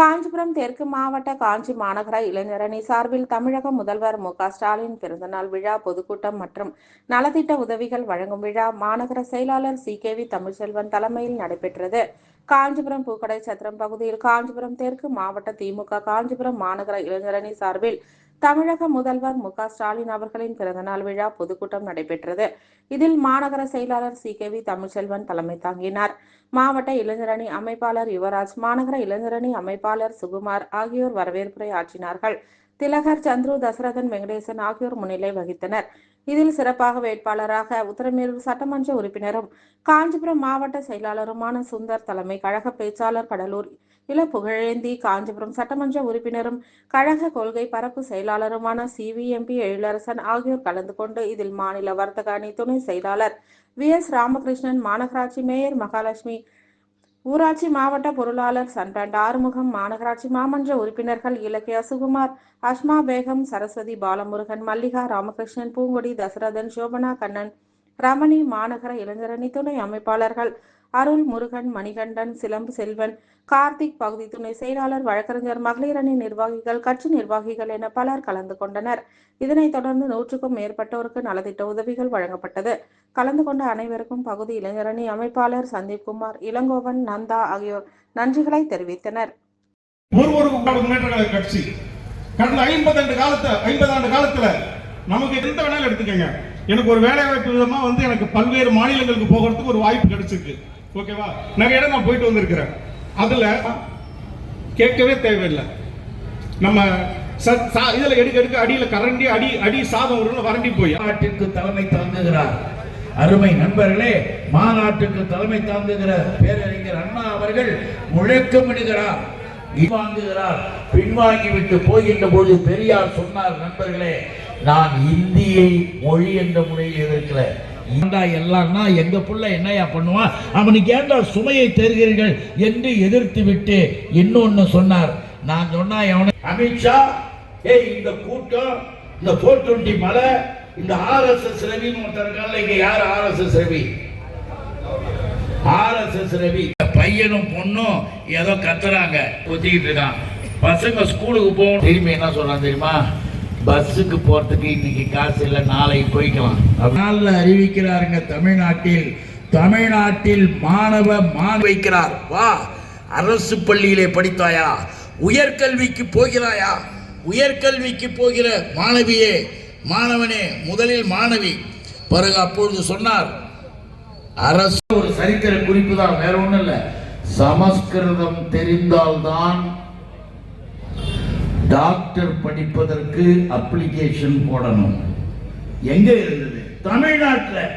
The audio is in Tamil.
காஞ்சிபுரம் தெற்கு மாவட்ட காஞ்சி மாநகர இளைஞரணி சார்பில் தமிழக முதல்வர் மு.க.ஸ்டாலின் பிறந்தநாள் விழா பொதுக்கூட்டம் மற்றும் நலத்திட்ட உதவிகள் வழங்கும் விழா மாநகர செயலாளர் சி.கே.வி. தமிழ்செல்வன் தலைமையில் நடைபெற்றது. காஞ்சிபுரம் பூக்கடை சத்திரம் பகுதியில் காஞ்சிபுரம் தெற்கு மாவட்ட திமுக காஞ்சிபுரம் மாநகர இளைஞரணி சார்பில் தமிழக முதல்வர் மு.க.ஸ்டாலின் அவர்களின் பிறந்தநாள் விழா பொதுக்கூட்டம் நடைபெற்றது. இதில் மாநகர செயலாளர் சி.கே.வி. தமிழ்செல்வன் தலைமை தாங்கினார். மாவட்ட இளைஞரணி அமைப்பாளர் யுவராஜ், மாநகர இளைஞரணி அமைப்பாளர் சுகுமார் ஆகியோர் வரவேற்புரை ஆற்றினார்கள். திலகர், சந்துரு, தசரதன், வெங்கடேசன் ஆகியோர் முன்னிலை வகித்தனர். இதில் சிறப்பாக வேட்பாளராக உத்தரமேரூர் சட்டமன்ற உறுப்பினரும் காஞ்சிபுரம் மாவட்ட செயலாளருமான சுந்தர் தலைமை கழக பேச்சாளர் கடலூர் இளப்புகழேந்தி, காஞ்சிபுரம் சட்டமன்ற உறுப்பினரும் கழக கொள்கை பரப்பு செயலாளருமான சி.வி.எம்.பி. எழிலரசன் ஆகியோர் கலந்து கொண்டு இதில் மாநில வர்த்தக அணி துணை செயலாளர் வி.எஸ். ராமகிருஷ்ணன், மாநகராட்சி மேயர் மகாலட்சுமி, ஊராட்சி மாவட்ட பொருளாளர் சன்பிரண்ட் ஆறுமுகம், மாநகராட்சி மாமன்ற உறுப்பினர்கள் இலக்கியா சுகுமார், அஸ்மா பேகம், சரஸ்வதி பாலமுருகன், மல்லிகா ராமகிருஷ்ணன், பூங்கொடி, தசரதன், சோபனா கண்ணன், ரமணி, மாநகர இளைஞரணி துணை அமைப்பாளர்கள் அருள், முருகன், மணிகண்டன், சிலம்பு செல்வன், கார்த்திக், பகுதி துணை செயலாளர், வழக்கறிஞர், மகளிர் அணி நிர்வாகிகள், கட்சி நிர்வாகிகள் என பலர் கலந்து கொண்டனர். இதனைத் தொடர்ந்து 100க்கும் மேற்பட்டோருக்கு நலத்திட்ட உதவிகள் வழங்கப்பட்டது. கலந்து கொண்ட அனைவருக்கும் பகுதி இளைஞரணி அமைப்பாளர் சந்தீப்குமார், இளங்கோவன், நந்தா ஆகியோர் நன்றிகளை தெரிவித்தனர். கட்சி கடந்த 50 ஆண்டு காலத்துல நமக்கு எந்த வேணாலும் எடுத்துக்கங்க, எனக்கு ஒரு வேலை வாய்ப்பு விதமா எனக்கு பல்வேறு மாநிலங்களுக்கு போகிறதுக்கு ஒரு வாய்ப்பு கிடைச்சிருக்கு. ஓகேவா, நிறைய இடம் நான் போயிட்டு வந்திருக்கிறேன். அதுல கேட்கவே தேவையில்லை, நம்ம இதுல எடுக்க அடியில கரண்டி அடி சாதம் ஒரு வறண்டி போய் மாநாட்டுக்கு தலைமை தாங்குகிறார். அருமை நண்பர்களே, மாநாட்டுக்கு தலைமை தாங்குகிற பேரறிஞர் அண்ணா அவர்கள் முழக்கமிடுகிறார், வாங்குகிறார். பின்வாங்கிவிட்டு போகின்ற போது பெரியார் சொன்னார், நண்பர்களே, நான் இந்தியை மொழி என்ற முறையில் எதிர்க்கல, எல்லாம்னா எங்க புள்ள என்னையா பண்ணுவான், அவனுக்கு ஏண்டா சுமையை தருகிறீர்கள் என்று எதிர்த்து விட்டு இன்னொன்னு சொன்னார். நான் சொன்னா அமித்ஷா, இந்த கூட்டம், இந்த 420 மலை, இந்த RSS ரவின்னு ஒருத்தருக்கால, இங்க யார் RSS ரவி? RSS ரவி பையனும் பொண்ணும் ஏதோ கத்துறாங்க, குத்திக்கிட்டு இருக்கான். பசங்க ஸ்கூலுக்கு போகணும், திரும்பி என்ன சொல்றான் தெரியுமா? பஸ்ஸுக்கு போறதுக்கு இன்னைக்கு காசு இல்லை, நாளைக்கு போய்க்கலாம். அதனால அறிவிக்கிறாருங்க, தமிழ்நாட்டில் மாணவ வைக்கிறார். வா, அரசு பள்ளியிலே படித்தாயா, உயர்கல்விக்கு போகிறாயா, உயர்கல்விக்கு போகிற மாணவியே, மாணவனே, முதலில் மாணவி, பிறகு அப்பொழுது சொன்னார், அரசு ஒரு சரித்திர குறிப்பு தான், வேற ஒண்ணும் இல்ல. சமஸ்கிருதம் தெரிந்தால்தான் டாக்டர் படிப்பதற்கு அப்ளிகேஷன் போடணும். எங்க இருந்தது? தமிழ்நாட்டில்